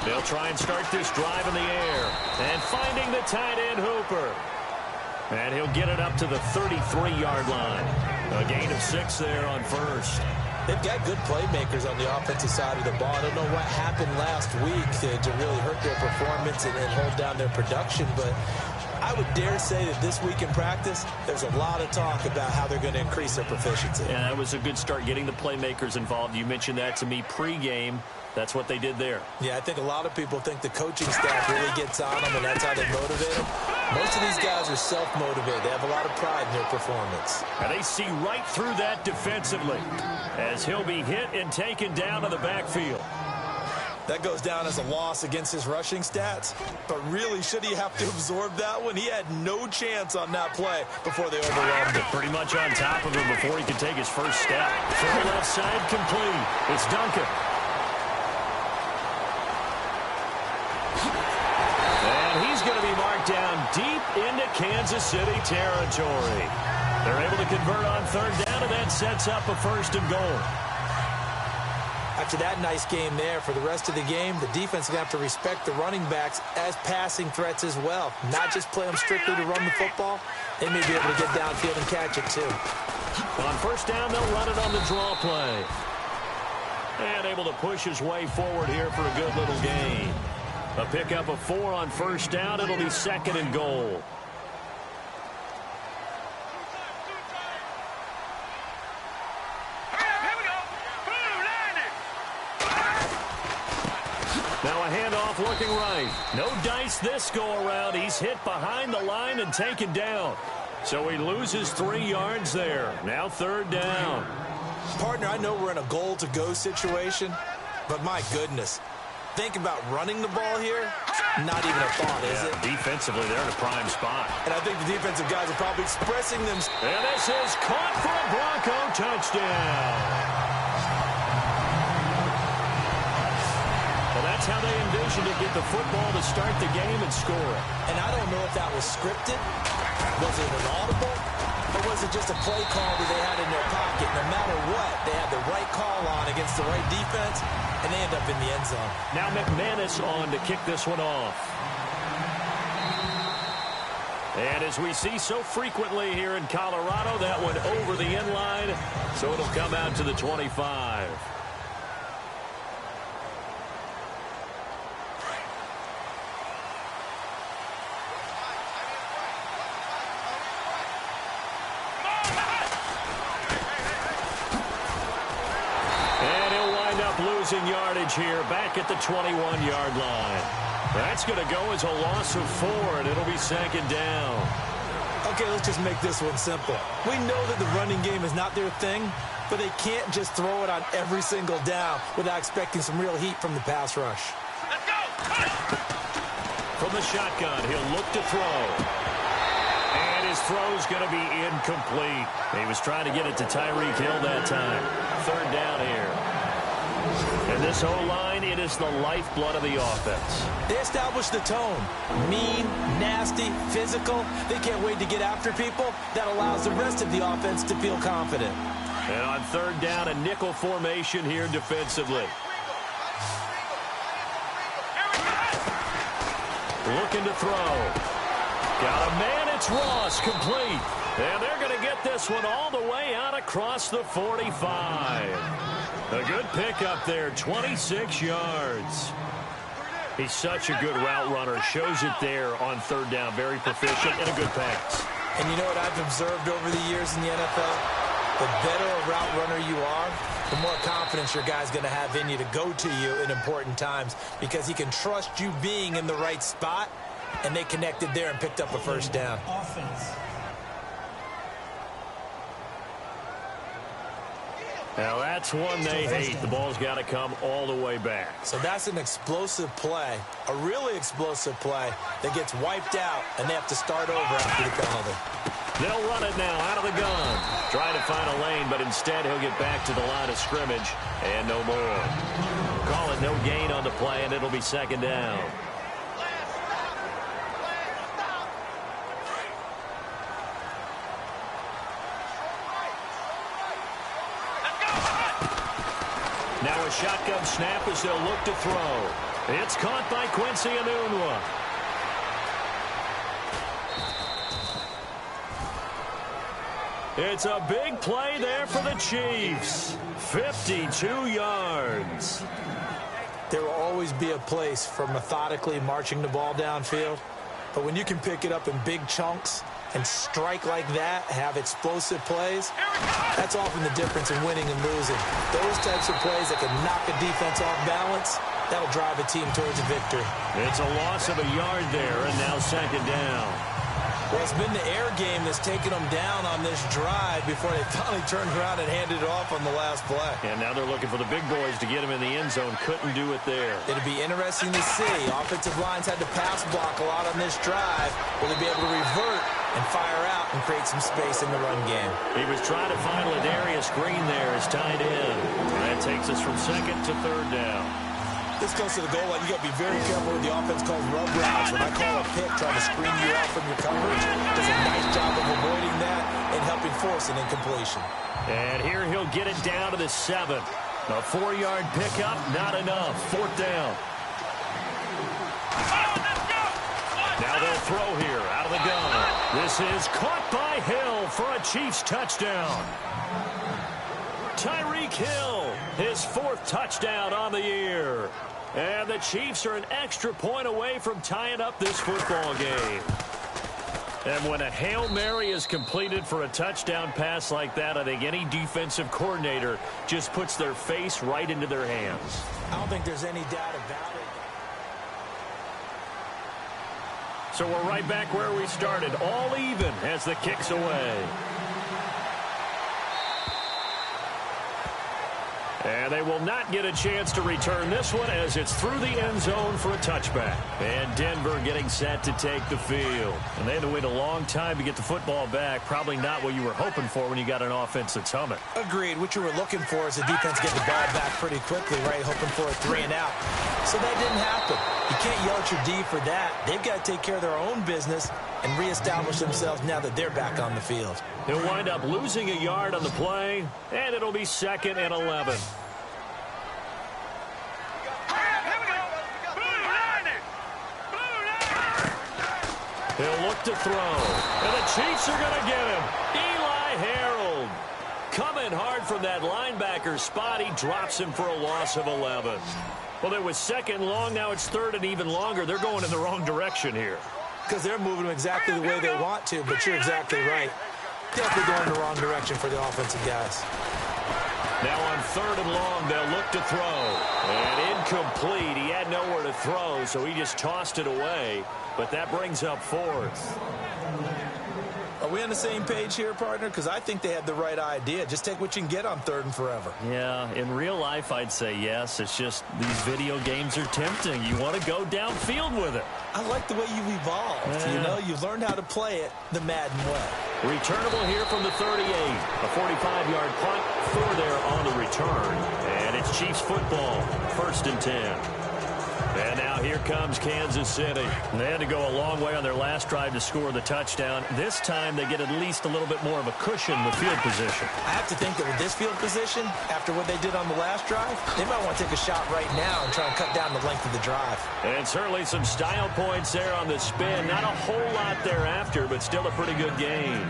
They'll try and start this drive in the air. And finding the tight end Hooper. And he'll get it up to the 33-yard line. A gain of 6 there on first. They've got good playmakers on the offensive side of the ball. I don't know what happened last week to really hurt their performance and hold down their production, but I would dare say that this week in practice, there's a lot of talk about how they're going to increase their proficiency. And that was a good start getting the playmakers involved. You mentioned that to me pregame. That's what they did there. Yeah, I think a lot of people think the coaching staff really gets on them, and that's how they motivate them. Most of these guys are self-motivated. They have a lot of pride in their performance. And they see right through that defensively as he'll be hit and taken down to the backfield. That goes down as a loss against his rushing stats. But really, should he have to absorb that one? He had no chance on that play before they overwhelmed him. Pretty much on top of him before he could take his first step. Throw left side complete. It's Duncan. He's going to be marked down deep into Kansas City territory. They're able to convert on third down, and that sets up a 1st and goal. After that nice game there, for the rest of the game, the defense is going to have to respect the running backs as passing threats as well. Not just play them strictly to run the football. They may be able to get downfield and catch it, too. On 1st down, they'll run it on the draw play. And able to push his way forward here for a good little gain. A pickup of 4 on 1st down. It'll be 2nd and goal. Now a handoff looking right. No dice this go-around. He's hit behind the line and taken down. So he loses 3 yards there. Now 3rd down. Partner, I know we're in a goal-to-go situation, but my goodness. Think about running the ball here. Not even a thought, is it? Defensively, they're in a prime spot. And I think the defensive guys are probably expressing them. And this is caught for a Bronco touchdown. Well, that's how they envisioned to get the football to start the game and score it. And I don't know if that was scripted. Was it an audible? Or was it just a play call that they had in their pocket? No matter what, they had the right call on against the right defense, and they end up in the end zone. Now McManus on to kick this one off. And as we see so frequently here in Colorado, that one over the end line, so it'll come out to the 25. Yardage here back at the 21-yard line. That's going to go as a loss of 4, and it'll be 2nd down. Okay, let's just make this one simple. We know that the running game is not their thing, but they can't just throw it on every single down without expecting some real heat from the pass rush. Let's go! From the shotgun, he'll look to throw. And his throw's going to be incomplete. He was trying to get it to Tyreek Hill that time. 3rd down here. And this O-line, it is the lifeblood of the offense. They establish the tone. Mean, nasty, physical. They can't wait to get after people. That allows the rest of the offense to feel confident. And on 3rd down, a nickel formation here defensively. Looking to throw. Got a man, it's Ross, complete. And they're going to get this one all the way out across the 45. A good pickup there, 26 yards. He's such a good route runner. Shows it there on 3rd down. Very proficient and a good pass. And you know what I've observed over the years in the NFL? The better a route runner you are, the more confidence your guy's going to have in you to go to you in important times because he can trust you being in the right spot, and they connected there and picked up a 1st down. Offense. Now, that's one they hate. The ball's got to come all the way back. So that's an explosive play, a really explosive play that gets wiped out, and they have to start over after the penalty. They'll run it now out of the gun. Trying to find a lane, but instead he'll get back to the line of scrimmage, and no more. Call it no gain on the play, and it'll be 2nd down. Now a shotgun snap as they'll look to throw. It's caught by Quincy Enunwa. It's a big play there for the Chiefs. 52 yards. There will always be a place for methodically marching the ball downfield. But when you can pick it up in big chunks and strike like that, have explosive plays, that's often the difference in winning and losing. Those types of plays that can knock a defense off balance, that'll drive a team towards a victory. It's a loss of a yard there, and now second down. Well, it's been the air game that's taken them down on this drive before they finally turned around and handed it off on the last play. And now they're looking for the big boys to get him in the end zone. Couldn't do it there. It'll be interesting to see. Offensive lines had to pass block a lot on this drive. Will they be able to revert and fire out and create some space in the run game? He was trying to find Ladarius Green there as tight end. That takes us from second to third down. This goes to the goal line. You got to be very careful with the offense calls rub routes. When I call a pick, trying to screen you out from your coverage, does a nice job of avoiding that and helping force an incompletion. And here he'll get it down to the 7. A 4-yard pickup, not enough. Fourth down. Now they'll throw here out of the gun. This is caught by Hill for a Chiefs touchdown. Tyreek Hill, his 4th touchdown on the year. And the Chiefs are an extra point away from tying up this football game. And when a Hail Mary is completed for a touchdown pass like that, I think any defensive coordinator just puts their face right into their hands. I don't think there's any doubt about it. So we're right back where we started, all even as the kick's away. And they will not get a chance to return this one as it's through the end zone for a touchback. And Denver getting set to take the field. And they had to wait a long time to get the football back. Probably not what you were hoping for when you got an offense that's humming. Agreed. What you were looking for is the defense get the ball back pretty quickly, right? Hoping for a 3 and out. So that didn't happen. You can't yell at your D for that. They've got to take care of their own business and reestablish themselves now that they're back on the field. He'll wind up losing a yard on the play, and it'll be 2nd and 11. He'll look to throw, and the Chiefs are going to get him. Eli Harold coming hard from that linebacker spot. He drops him for a loss of 11. Well, it was 2nd long. Now it's 3rd and even longer. They're going in the wrong direction here. Because they're moving them exactly the way they want to, but you're exactly right. Definitely going in the wrong direction for the offensive guys. Now on 3rd and long, they'll look to throw. And incomplete. He had nowhere to throw, so he just tossed it away. But that brings up 4th. Are we on the same page here, partner? Because I think they had the right idea. Just take what you can get on 3rd and forever. Yeah, in real life, I'd say yes. It's just these video games are tempting. You want to go downfield with it. I like the way you evolved. Yeah. You know, you've learned how to play it the Madden way. Returnable here from the 38. A 45-yard punt, 4 there on the return. And it's Chiefs football, 1st and 10. And now here comes Kansas City. They had to go a long way on their last drive to score the touchdown. This time they get at least a little bit more of a cushion with field position. I have to think that with this field position, after what they did on the last drive, they might want to take a shot right now and try and cut down the length of the drive. And certainly some style points there on the spin. Not a whole lot thereafter, but still a pretty good game.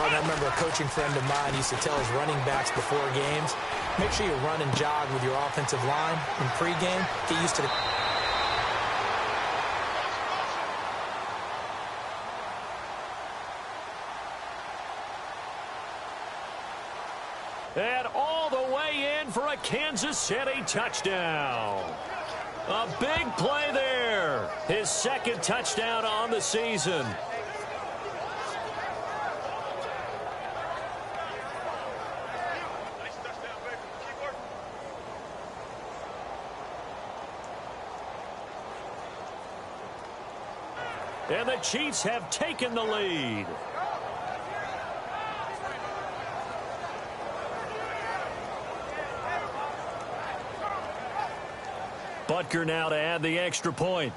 I remember a coaching friend of mine used to tell his running backs before games, make sure you run and jog with your offensive line in pregame. Get used to the... And all the way in for a Kansas City touchdown. A big play there. His 2nd touchdown on the season. And the Chiefs have taken the lead. Butker now to add the extra point.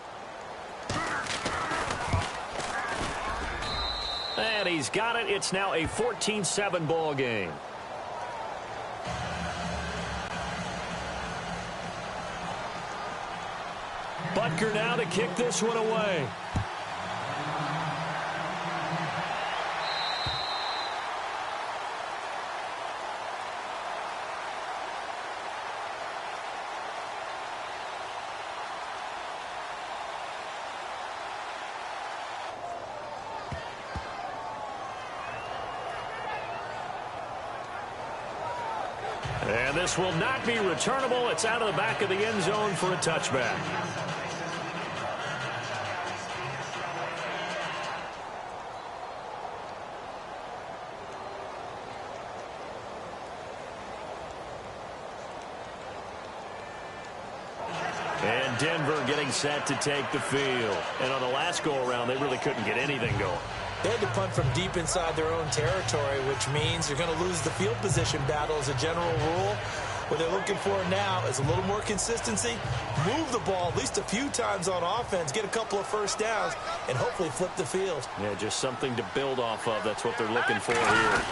And he's got it. It's now a 14-7 ball game. Butker now to kick this one away. And this will not be returnable. It's out of the back of the end zone for a touchback. And Denver getting set to take the field. And on the last go-around, they really couldn't get anything going. They had to punt from deep inside their own territory, which means you're going to lose the field position battle as a general rule. What they're looking for now is a little more consistency, move the ball at least a few times on offense, get a couple of first downs, and hopefully flip the field. Yeah, just something to build off of. That's what they're looking for here.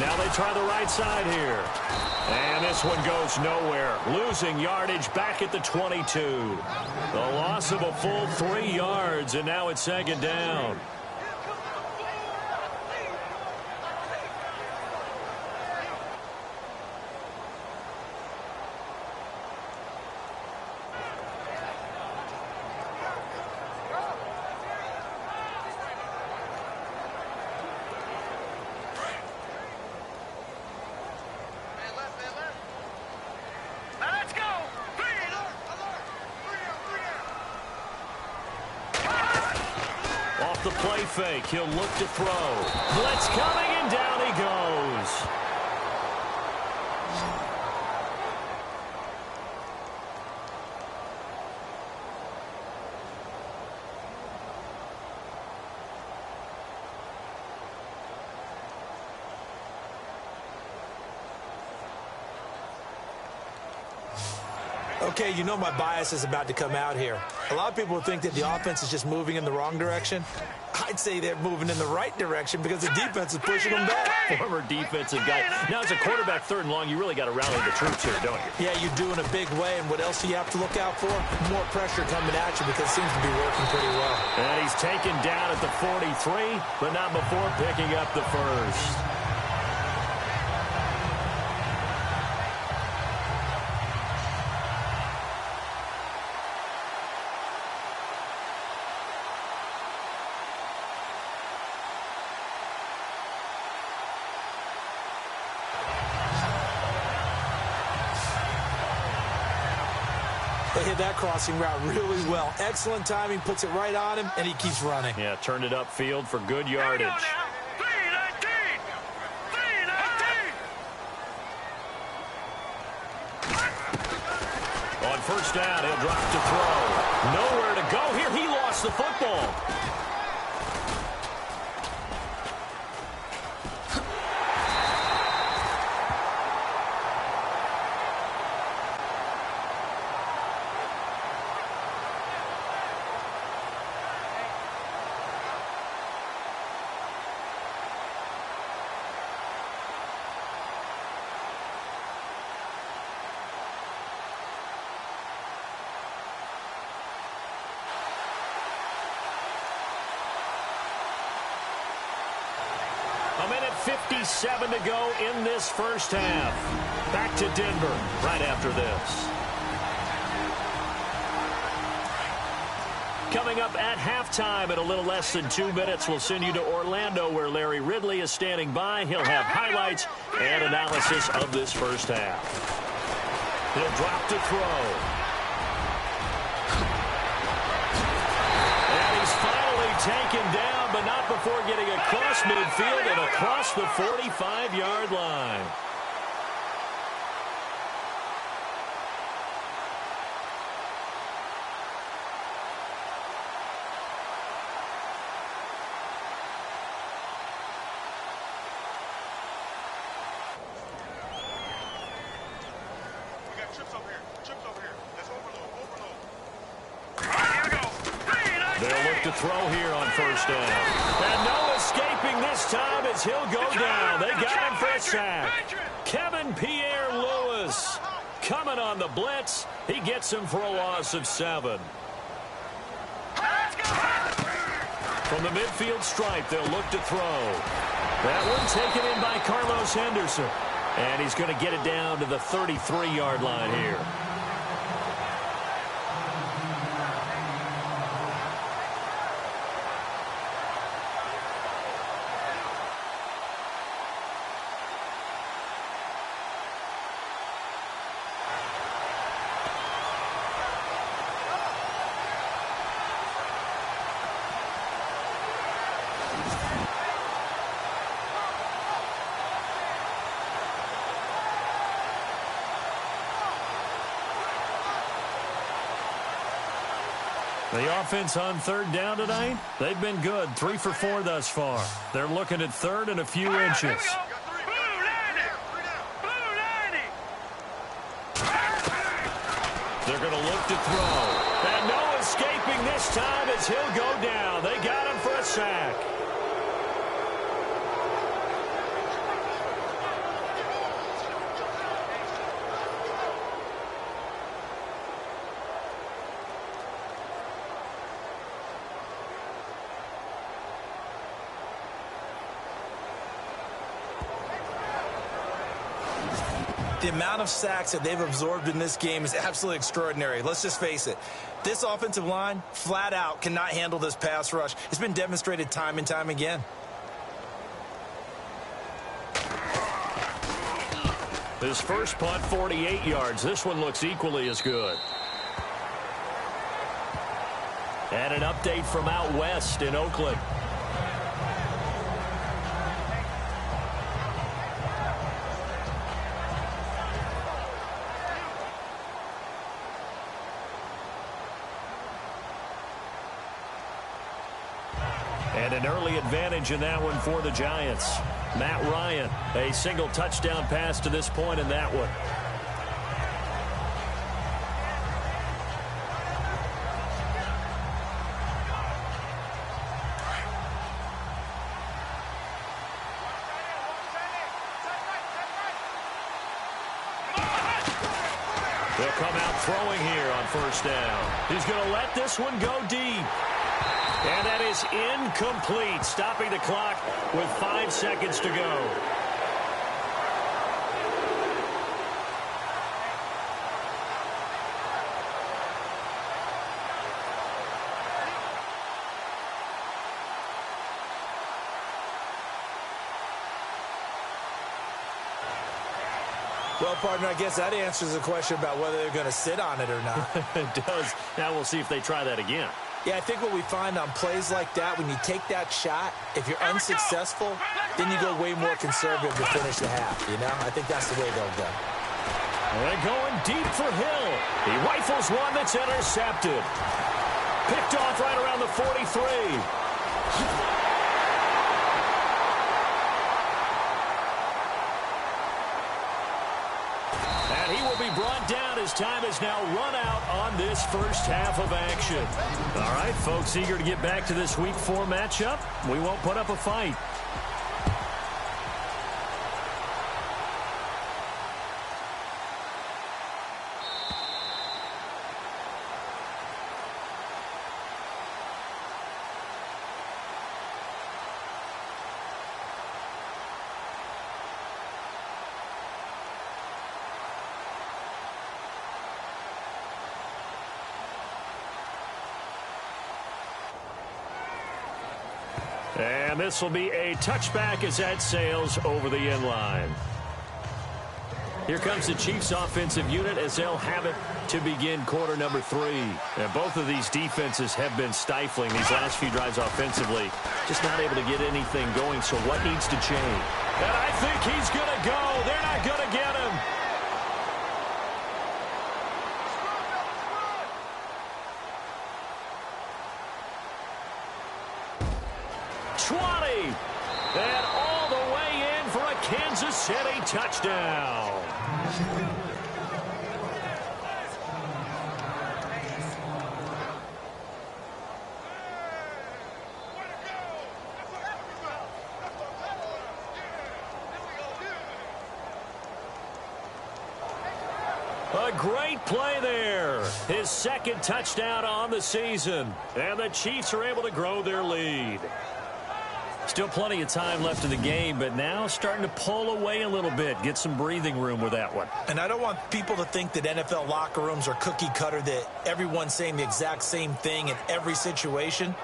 Now they try the right side here. And this one goes nowhere. Losing yardage back at the 22. The loss of a full 3 yards, and now it's second down. The play fake. He'll look to throw. Blitz coming, and down he goes. Okay, you know my bias is about to come out here. A lot of people think that the offense is just moving in the wrong direction. I'd say they're moving in the right direction because the defense is pushing them back. Former defensive guy. Now, as a quarterback, 3rd and long, you really got to rally the troops here, don't you? Yeah, you do in a big way. And what else do you have to look out for? More pressure coming at you because it seems to be working pretty well. And he's taken down at the 43, but not before picking up the first. They hit that crossing route really well. Excellent timing, puts it right on him, and he keeps running. Yeah, turned it upfield for good yardage. On first down, he'll drop to throw. Nowhere to go here. He lost the football. A minute 57 to go in this first half. Back to Denver right after this. Coming up at halftime in a little less than 2 minutes, we'll send you to Orlando where Larry Ridley is standing by. He'll have highlights and analysis of this first half. He'll drop to throw. And he's finally taken down, but not before getting across midfield and across the 45-yard line. Chips over here. Let's go. to throw here on first down. And no escaping this time as he'll go down. They got him for a sack. Kevin Pierre-Louis coming on the blitz. He gets him for a loss of 7. From the midfield stripe, they'll look to throw. That one taken in by Carlos Henderson. And he's going to get it down to the 33-yard line here. The offense on third down tonight, they've been good. 3 for 4 thus far. They're looking at third and a few inches. They're going to look to throw. And no escaping this time as he'll go down. They got him for a sack. The amount of sacks that they've absorbed in this game is absolutely extraordinary. Let's just face it. This offensive line, flat out, cannot handle this pass rush. It's been demonstrated time and time again. His first punt, 48 yards. This one looks equally as good. And an update from out west in Oakland. And an early advantage in that one for the Giants. Matt Ryan, a single touchdown pass to this point in that one. They'll come out throwing here on first down. He's going to let this one go deep. And that is incomplete, stopping the clock with 5 seconds to go. Well, partner, I guess that answers the question about whether they're going to sit on it or not. It does. Now we'll see if they try that again. Yeah, I think what we find on plays like that, when you take that shot, if you're unsuccessful, then you go way more conservative to finish the half, you know? I think that's the way they'll go. They're going deep for Hill. He rifles one that's intercepted. Picked off right around the 43. And he will be brought down as time is now run out on this first half of action. All right, folks, eager to get back to this Week 4 matchup. We won't put up a fight. And this will be a touchback as that sails over the end line. Here comes the Chiefs offensive unit as they'll have it to begin quarter number 3. And both of these defenses have been stifling these last few drives offensively. Just not able to get anything going, so what needs to change? And I think he's going to go. They're not going to get him. And all the way in for a Kansas City touchdown. A great play there. His second touchdown on the season. And the Chiefs are able to grow their lead. Still plenty of time left in the game, but now starting to pull away a little bit. Get some breathing room with that one. And I don't want people to think that NFL locker rooms are cookie cutter, that everyone's saying the exact same thing in every situation.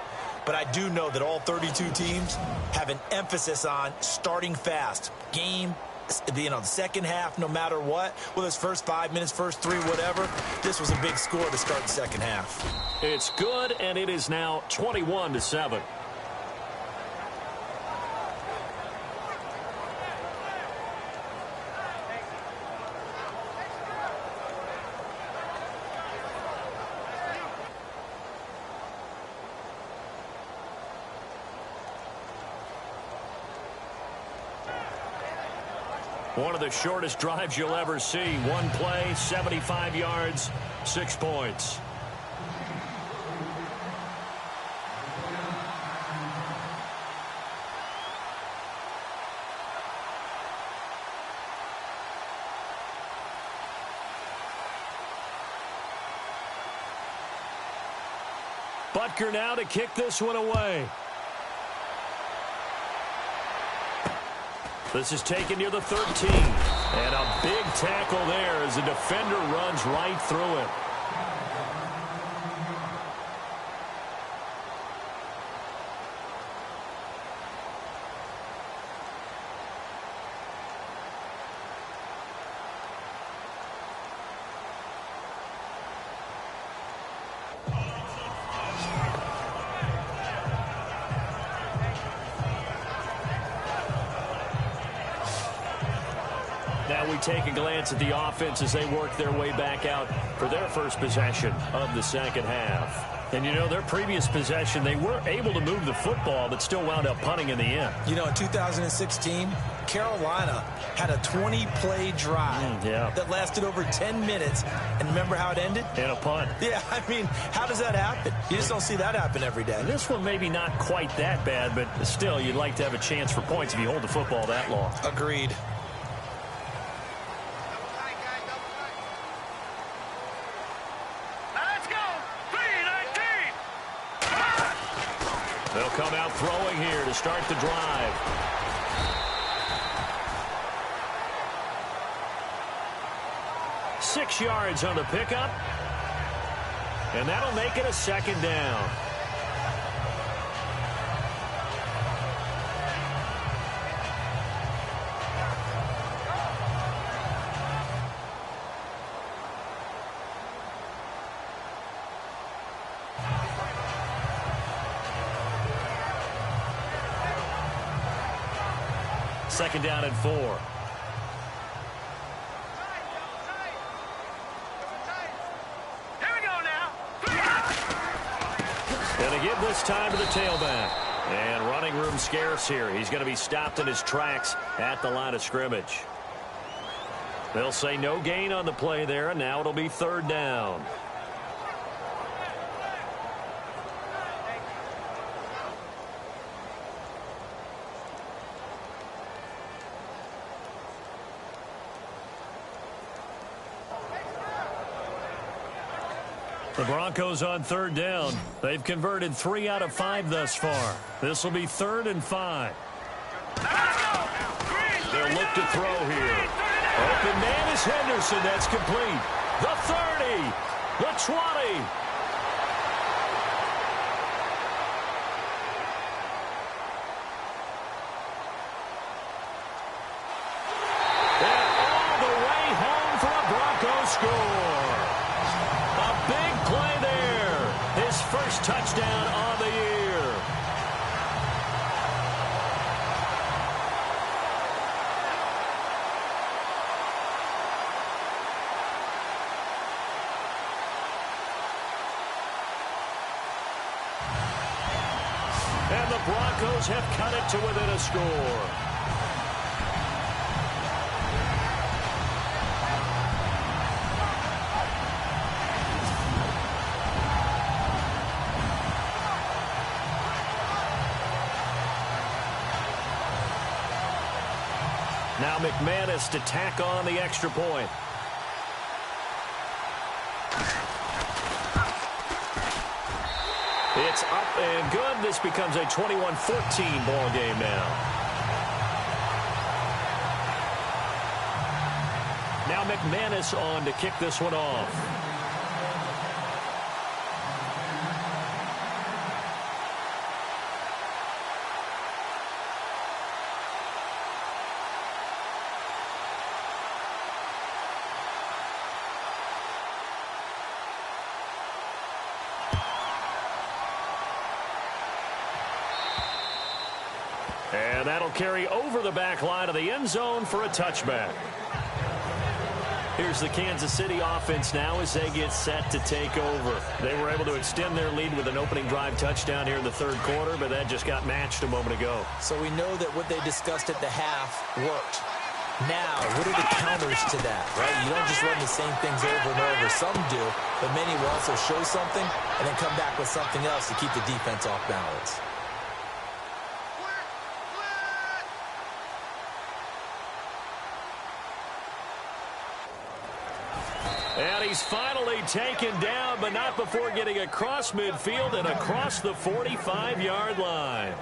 But I do know that all 32 teams have an emphasis on starting fast. Game, the second half, no matter what. Well, it's first 5 minutes, first 3, whatever. This was a big score to start the second half. It's good, and it is now 21-7. One of the shortest drives you'll ever see. One play, 75 yards, 6 points. Butker now to kick this one away. This is taken near the 13. And a big tackle there as the defender runs right through it. Now we take a glance at the offense as they work their way back out for their first possession of the second half. And, you know, their previous possession, they were able to move the football, but still wound up punting in the end. You know, in 2016, Carolina had a 20-play drive that lasted over 10 minutes. And remember how it ended? In a punt. Yeah, I mean, how does that happen? You just don't see that happen every day. This one maybe not quite that bad, but still, you'd like to have a chance for points if you hold the football that long. Agreed. They'll come out throwing here to start the drive. Six yards on the pickup. And that'll make it a second down. Second down and 4. Here we go now. Going to give this time to the tailback. And running room scarce here. He's going to be stopped in his tracks at the line of scrimmage. They'll say no gain on the play there, and now it'll be third down. The Broncos on third down. They've converted 3 out of 5 thus far. This will be 3rd and 5. They'll look to throw here. Open man is Henderson. That's complete. The 30. The 20. And all the way home for a Broncos score. Big play there. His first touchdown on the year. And the Broncos have cut it to within a score. Now McManus to tack on the extra point. It's up and good. This becomes a 21-14 ball game now. Now McManus on to kick this one off. And that'll carry over the back line of the end zone for a touchback. Here's the Kansas City offense now as they get set to take over. They were able to extend their lead with an opening drive touchdown here in the third quarter, but that just got matched a moment ago. So we know that what they discussed at the half worked. Now, what are the counters to that, right? You don't just run the same things over and over. Some do, but many will also show something and then come back with something else to keep the defense off balance. And he's finally taken down, but not before getting across midfield and across the 45-yard line.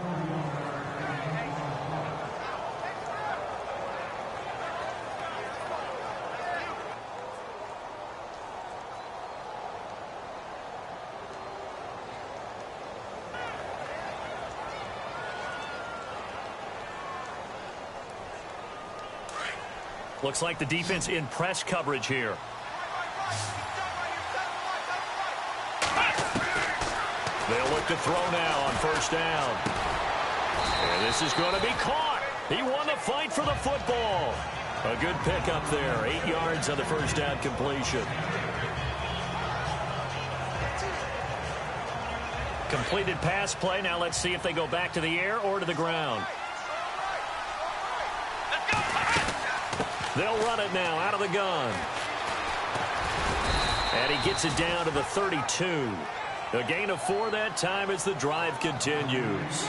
Looks like the defense in press coverage here. They'll look to throw now on first down. And this is going to be caught. He won the fight for the football. A good pickup there. 8 yards on the first down completion. Completed pass play. Now let's see if they go back to the air or to the ground. They'll run it now out of the gun. And he gets it down to the 32. A gain of 4 that time as the drive continues.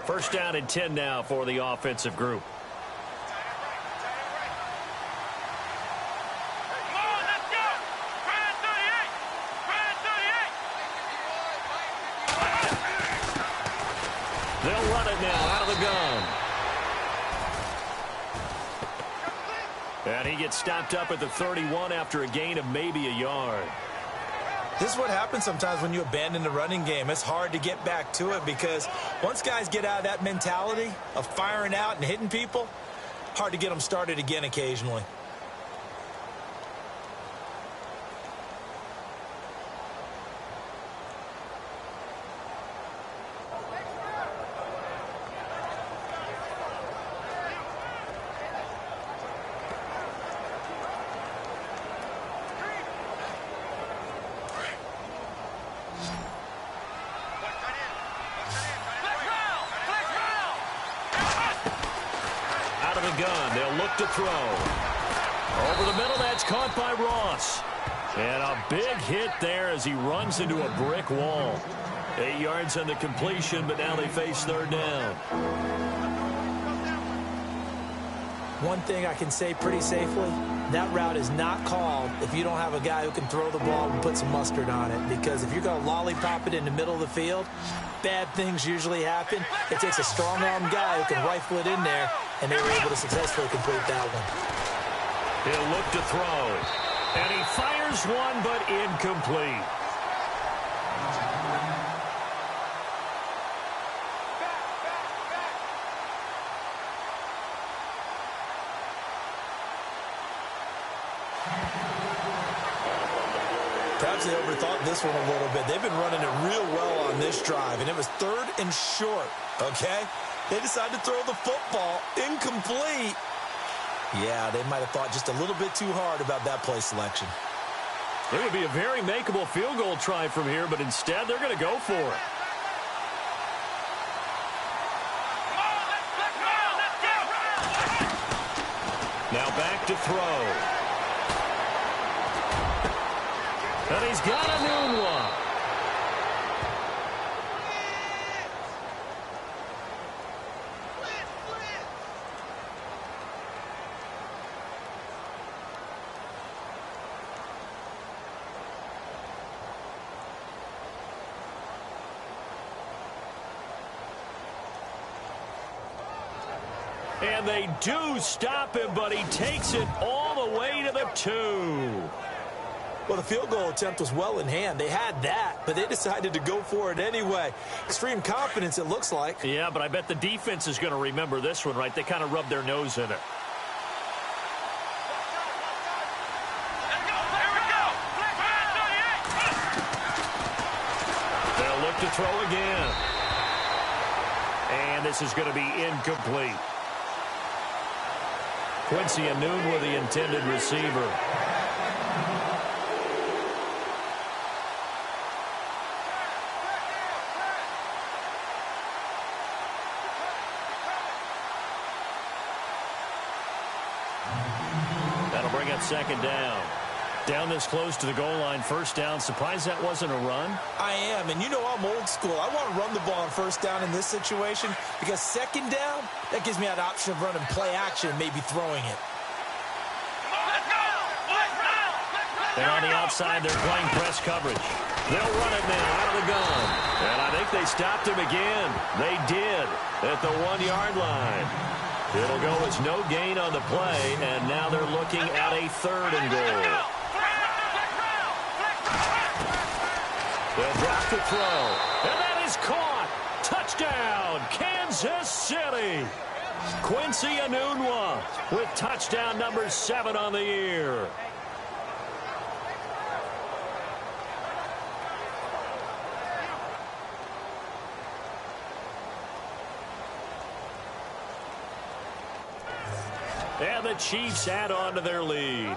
First down and 10 now for the offensive group. They'll run it now out of the gun. And he gets stopped up at the 31 after a gain of maybe a yard. This is what happens sometimes when you abandon the running game. It's hard to get back to it because once guys get out of that mentality of firing out and hitting people, hard to get them started again occasionally. Gun. They'll look to throw. Over the middle, that's caught by Ross. And a big hit there as he runs into a brick wall. 8 yards on the completion, but now they face third down. One thing I can say pretty safely, that route is not called if you don't have a guy who can throw the ball and put some mustard on it. Because if you're going to lollipop it in the middle of the field, bad things usually happen. It takes a strong-arm guy who can rifle it in there, and they were able to successfully complete that one. He'll look to throw. And he fires one, but incomplete. Perhaps they overthought this one a little bit. They've been running it real well on this drive, and it was 3rd and short, okay? They decided to throw the football. Incomplete. Yeah, they might have thought just a little bit too hard about that play selection. It would be a very makeable field goal try from here, but instead they're going to go for it. Now back to throw. And he's got a new one. And they do stop him, but he takes it all the way to the 2. Well, the field goal attempt was well in hand. They had that, but they decided to go for it anyway. Extreme confidence, it looks like. Yeah, but I bet the defense is going to remember this one, right? They kind of rubbed their nose in it. They'll look to throw again. And this is going to be incomplete. Quincy Anoon with the intended receiver. That'll bring up second down. Down this close to the goal line, first down. Surprised that wasn't a run? I am, and you know I'm old school. I want to run the ball on first down in this situation because second down, that gives me that option of running play action and maybe throwing it. And on the outside, they're playing press coverage. They'll run it now out of the gun. And I think they stopped him again. They did at the 1-yard line. It'll go as no gain on the play, and now they're looking at a 3rd and goal. They'll drop the throw. And that is caught. Touchdown, Kansas City. Quincy Enunwa with touchdown number 7 on the year. And the Chiefs add on to their lead.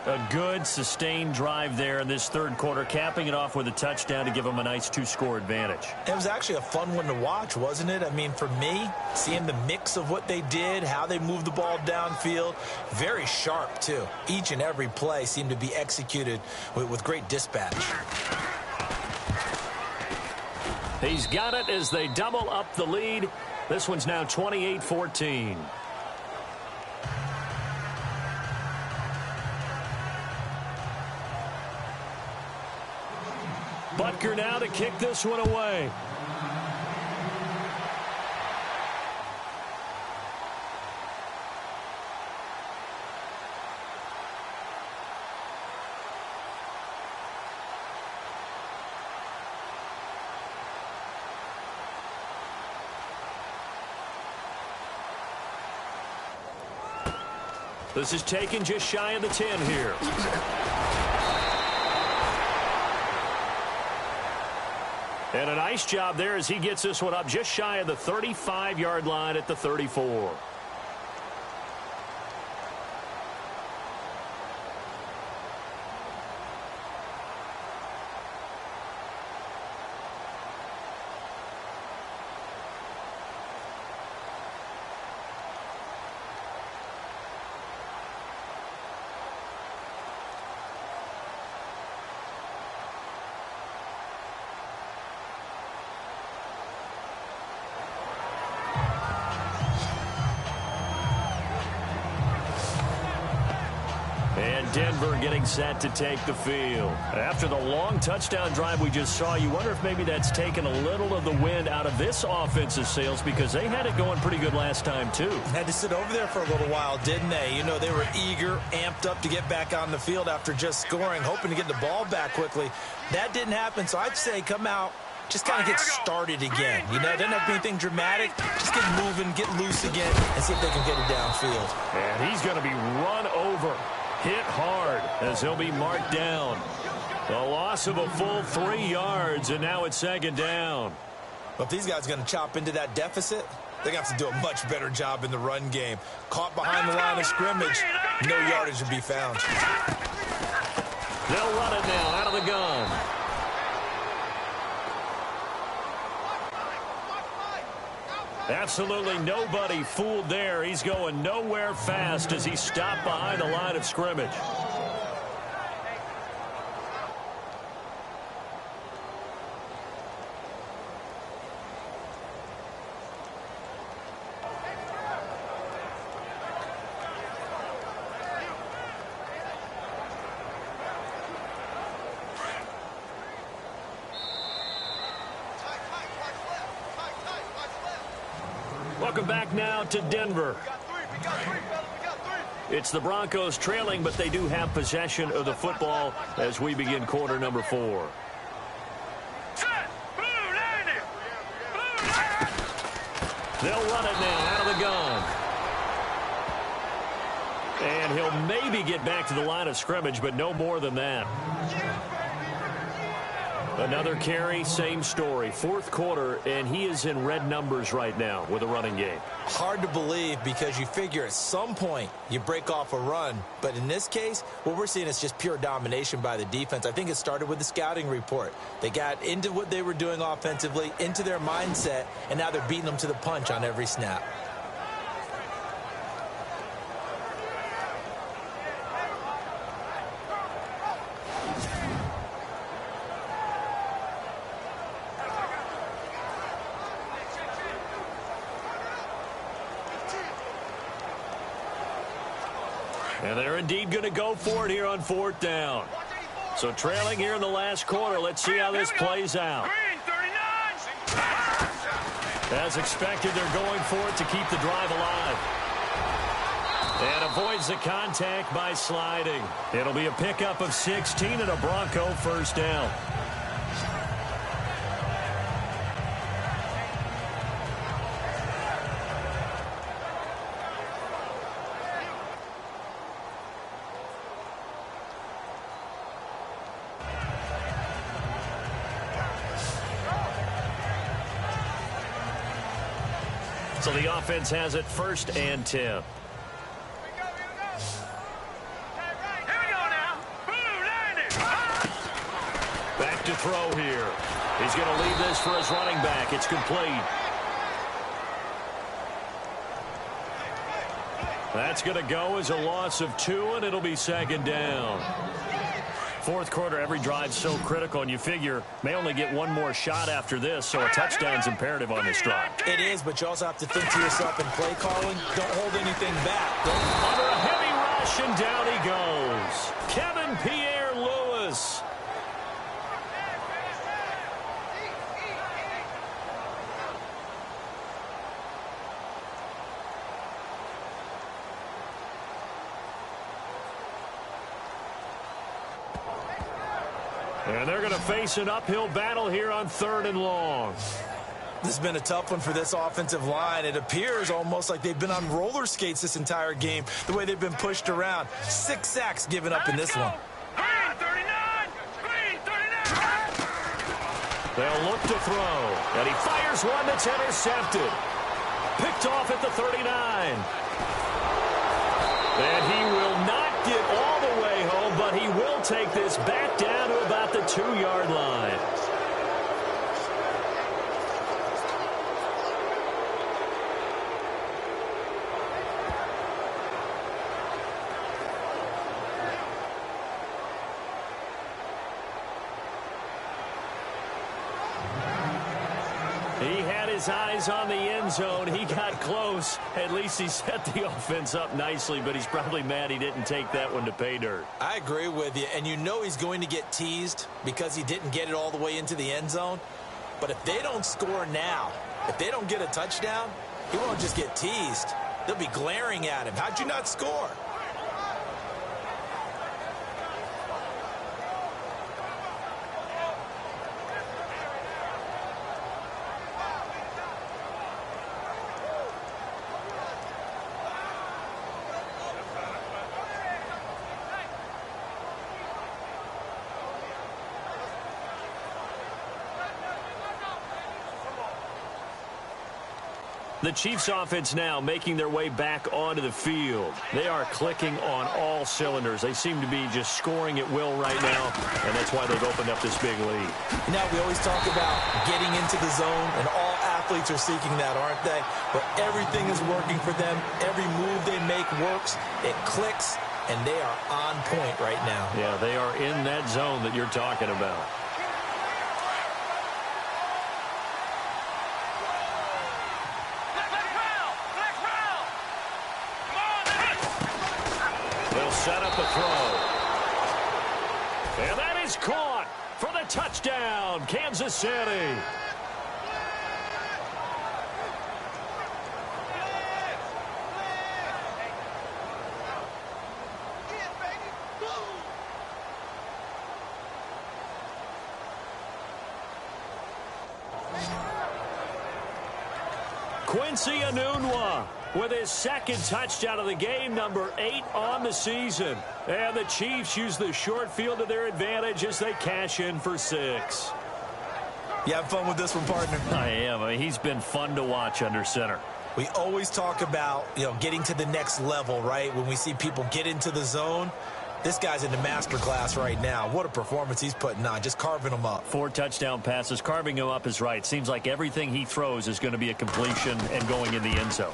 A good, sustained drive there in this 3rd quarter, capping it off with a touchdown to give them a nice 2-score advantage. It was actually a fun one to watch, wasn't it? I mean, for me, seeing the mix of what they did, how they moved the ball downfield, very sharp, too. Each and every play seemed to be executed with great dispatch. He's got it as they double up the lead. This one's now 28-14. Butker now to kick this one away. This is taken just shy of the 10 here. And a nice job there as he gets this one up just shy of the 35-yard line at the 34. And Denver getting set to take the field. After the long touchdown drive we just saw, you wonder if maybe that's taken a little of the wind out of this offensive sails because they had it going pretty good last time, too. Had to sit over there for a little while, didn't they? You know, they were eager, amped up to get back on the field after just scoring, hoping to get the ball back quickly. That didn't happen, so I'd say come out, just kind of get started again. You know, it doesn't have to be anything dramatic. Just get moving, get loose again, and see if they can get it downfield. And he's going to be run over. Hit hard as he'll be marked down. The loss of a full 3 yards, and now it's second down. Well, if these guys are going to chop into that deficit, they're going to have to do a much better job in the run game. Caught behind the line of scrimmage, no yardage to be found. They'll run it now out of the gun. Absolutely nobody fooled there. He's going nowhere fast as he stopped behind the line of scrimmage. Welcome back now to Denver. It's the Broncos trailing, but they do have possession of the football as we begin quarter number 4. They'll run it now out of the gun. And he'll maybe get back to the line of scrimmage, but no more than that. Another carry, same story. Fourth quarter, and he is in red numbers right now with a running game. Hard to believe because you figure at some point you break off a run. But in this case, what we're seeing is just pure domination by the defense. I think it started with the scouting report. They got into what they were doing offensively, into their mindset, and now they're beating them to the punch on every snap. And they're indeed going to go for it here on fourth down. So trailing here in the last quarter. Let's see how this plays out. As expected, they're going for it to keep the drive alive. And avoids the contact by sliding. It'll be a pickup of 16 and a Bronco first down. So the offense has it first and 10. Here we go now. Back to throw here. He's going to leave this for his running back. It's complete. That's going to go as a loss of 2, and it'll be second down. Fourth quarter, every drive so critical, and you figure may only get one more shot after this, so a touchdown's imperative on this drive. It is, but you also have to think to yourself in play calling, don't hold anything back. Under a heavy rush, and down he goes. Kevin Pierre-Louis. And they're going to face an uphill battle here on 3rd and long. This has been a tough one for this offensive line. It appears almost like they've been on roller skates this entire game, the way they've been pushed around. 6 sacks given up in this one. They'll look to throw, and he fires one that's intercepted. Picked off at the 39. And he will not get all the way home, but he will take this back down to about the 2-yard line. He had his eyes on the end zone. He got close. At least he set the offense up nicely, but he's probably mad he didn't take that one to pay dirt. I agree with you, and you know he's going to get teased because he didn't get it all the way into the end zone. But if they don't score now, if they don't get a touchdown, he won't just get teased. They'll be glaring at him. How'd you not score? The Chiefs offense now making their way back onto the field. They are clicking on all cylinders. They seem to be just scoring at will right now, and that's why they've opened up this big lead. Now, we always talk about getting into the zone, and all athletes are seeking that, aren't they? But everything is working for them. Every move they make works. It clicks, and they are on point right now. Yeah, they are in that zone that you're talking about. Set up a throw. And that is caught for the touchdown, Kansas City. Quincy Enunwa with his second touchdown of the game, number 8 on the season. And the Chiefs use the short field to their advantage as they cash in for 6. You having fun with this one, partner? I am. I mean, he's been fun to watch under center. We always talk about, getting to the next level, right? When we see people get into the zone, this guy's in the master class right now. What a performance he's putting on, just carving them up. 4 touchdown passes. Carving him up is right. Seems like everything he throws is going to be a completion and going in the end zone.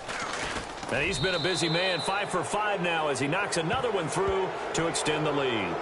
And he's been a busy man, 5 for 5 now as he knocks another one through to extend the lead.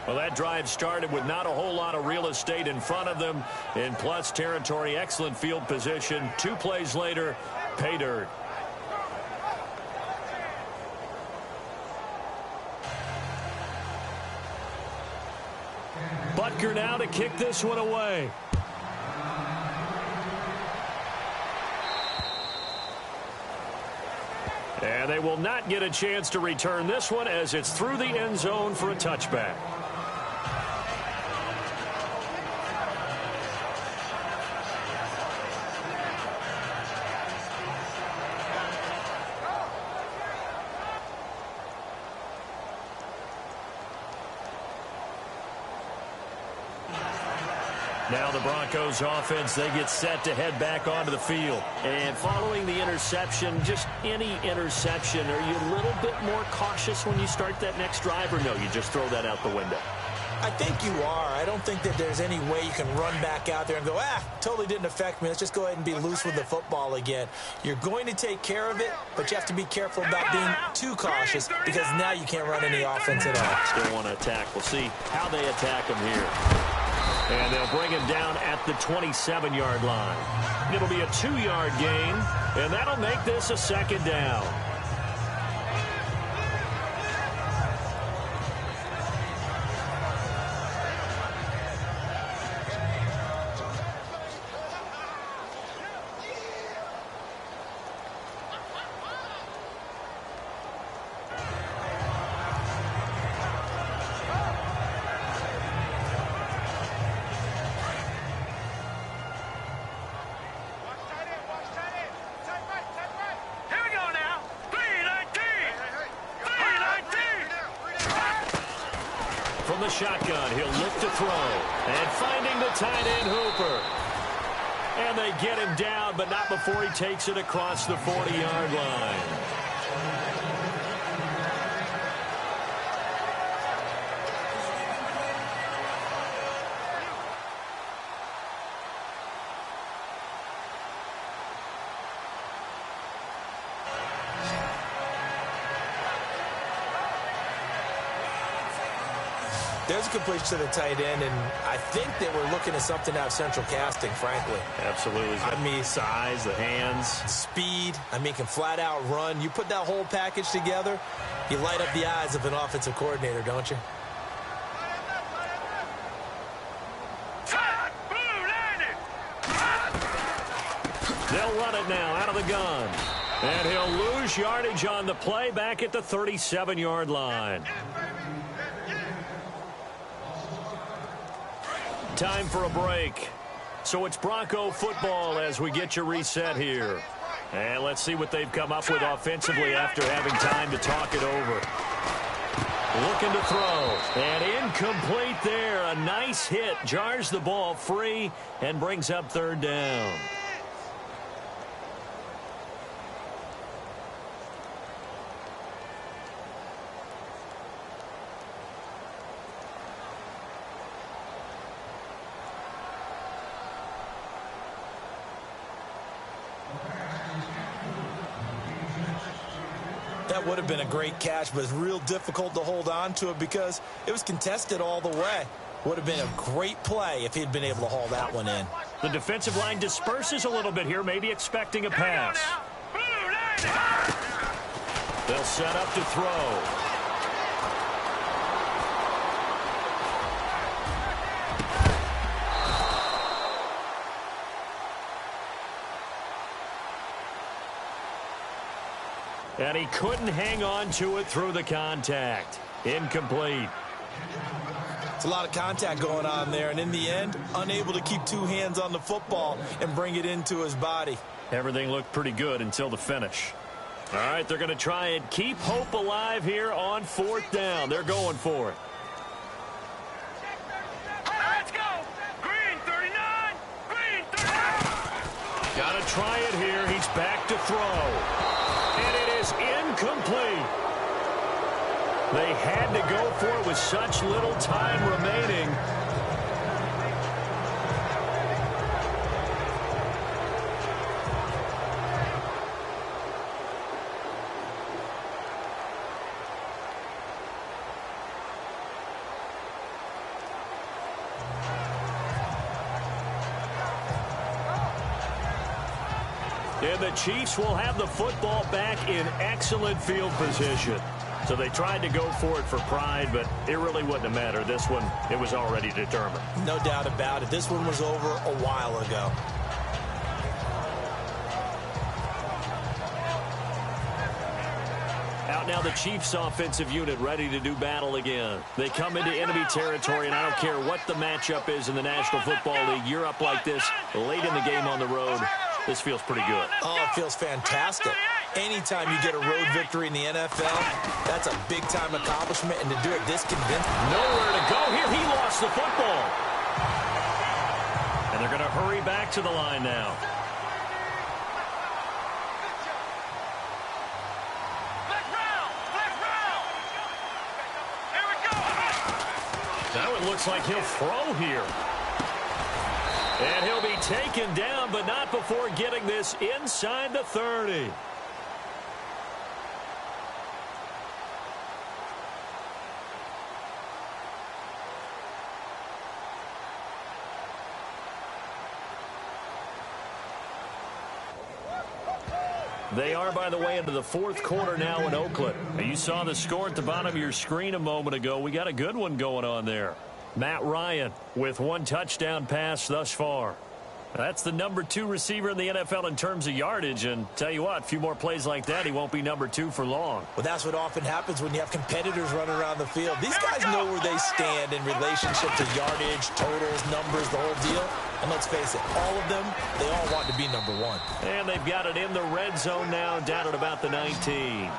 Well, that drive started with not a whole lot of real estate in front of them. In plus territory, excellent field position. 2 plays later, pay dirt. Butker now to kick this one away. And they will not get a chance to return this one as it's through the end zone for a touchback. Now the Broncos offense, they get set to head back onto the field. And following the interception, just any interception, are you a little bit more cautious when you start that next drive, or no, you just throw that out the window? I think you are. I don't think that there's any way you can run back out there and go, totally didn't affect me. Let's just go ahead and be loose with the football again. You're going to take care of it, but you have to be careful about being too cautious because now you can't run any offense at all. Still want to attack. We'll see how they attack him here. And they'll bring him down at the 27-yard line. It'll be a 2-yard gain, and that'll make this a 2nd down. From the shotgun, he'll look to throw. And finding the tight end, Hooper. And they get him down, but not before he takes it across the 40-yard line. There's a completion to the tight end, and I think they were looking at something out of central casting, frankly. Absolutely. I mean, size, the hands. Speed. I mean, can flat out run. You put that whole package together, you light up the eyes of an offensive coordinator, don't you? They'll run it now out of the gun. And he'll lose yardage on the play back at the 37-yard line. Time for a break. So it's Bronco football as we get you reset here. And let's see what they've come up with offensively after having time to talk it over. Looking to throw. And incomplete there. A nice hit. Jars the ball free and brings up third down. That would have been a great catch, but it's real difficult to hold on to it because it was contested all the way. Would have been a great play if he'd been able to haul that one in. The defensive line disperses a little bit here, maybe expecting a pass. They'll set up to throw. And he couldn't hang on to it through the contact. Incomplete. It's a lot of contact going on there, and in the end, unable to keep two hands on the football and bring it into his body. Everything looked pretty good until the finish. All right, they're going to try and keep hope alive here on fourth down. They're going for it. Let's go. Green 39. Green 39. Got to try it here. He's back to throw. And it is incomplete. They had to go for it with such little time remaining. And the Chiefs will have the football back in excellent field position. So they tried to go for it for pride, but it really wouldn't have mattered. This one, it was already determined. No doubt about it. This one was over a while ago. Out now the Chiefs offensive unit ready to do battle again. They come into enemy territory, and I don't care what the matchup is in the National Football League. You're up like this late in the game on the road. This feels pretty good. Oh, it feels fantastic. Anytime you get a road victory in the NFL, that's a big-time accomplishment, and to do it this convincing. Nowhere to go here. He lost the football. And they're going to hurry back to the line now. Now it looks like he'll throw here. And he'll be taken down, but not before getting this inside the 30. They are, by the way, into the fourth quarter now in Oakland. You saw the score at the bottom of your screen a moment ago. We got a good one going on there. Matt Ryan with one touchdown pass thus far. That's the number 2 receiver in the NFL in terms of yardage. And tell you what, a few more plays like that, he won't be number 2 for long. Well, that's what often happens when you have competitors running around the field. These guys know where they stand in relationship to yardage, totals, numbers, the whole deal. And let's face it, all of them, they all want to be number 1. And they've got it in the red zone now, down at about the 19.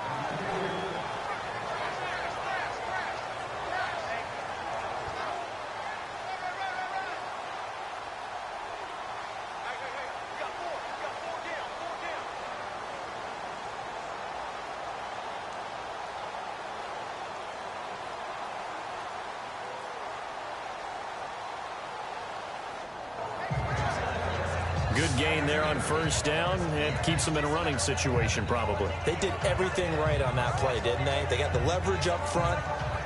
Good gain there on first down, and keeps them in a running situation probably. They did everything right on that play, didn't they? They got the leverage up front,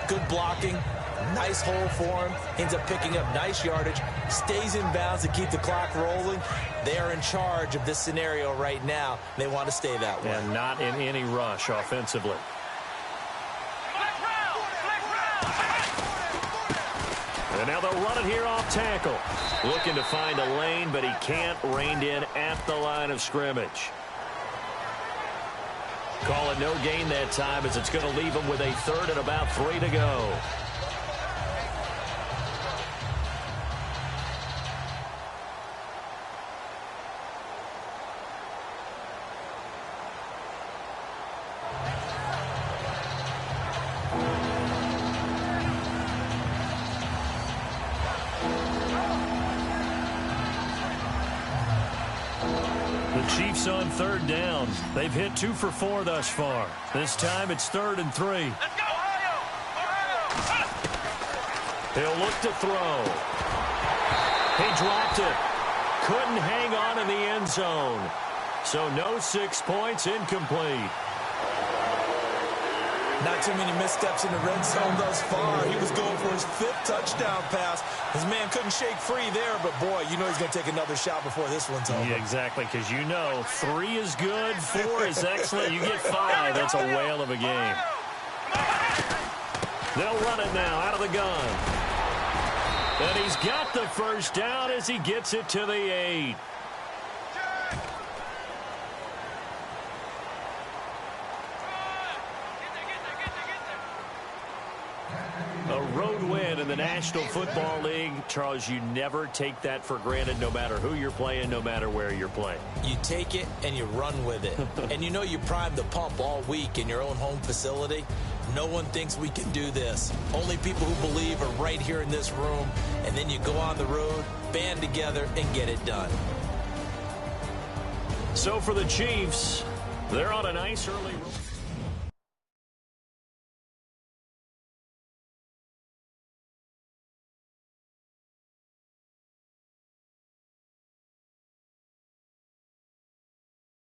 good blocking, nice hole for him, ends up picking up nice yardage, stays in bounds to keep the clock rolling. They are in charge of this scenario right now. They want to stay that way. And not in any rush offensively. And now they'll run it here off tackle. Looking to find a lane, but he can't. Reined in at the line of scrimmage. Call it no gain that time, as it's going to leave him with a third and about 3 to go. Chiefs on third down. They've hit 2 for 4 thus far. This time it's 3rd and 3. Let's go, Ohio! Ohio! He'll look to throw. He dropped it. Couldn't hang on in the end zone. So no 6 points, incomplete. Not too many missteps in the red zone thus far. He was going for his 5th touchdown pass. His man couldn't shake free there, but boy, you know he's going to take another shot before this one's over. Yeah, exactly, because you know 3 is good, 4 is excellent. You get 5, that's a whale of a game. They'll run it now out of the gun. And he's got the first down as he gets it to the 8. A road win in the National Football League. Charles, you never take that for granted, no matter who you're playing, no matter where you're playing. You take it and you run with it. And you know you primed the pump all week in your own home facility. No one thinks we can do this. Only people who believe are right here in this room. And then you go on the road, band together, and get it done. So for the Chiefs, they're on a nice early...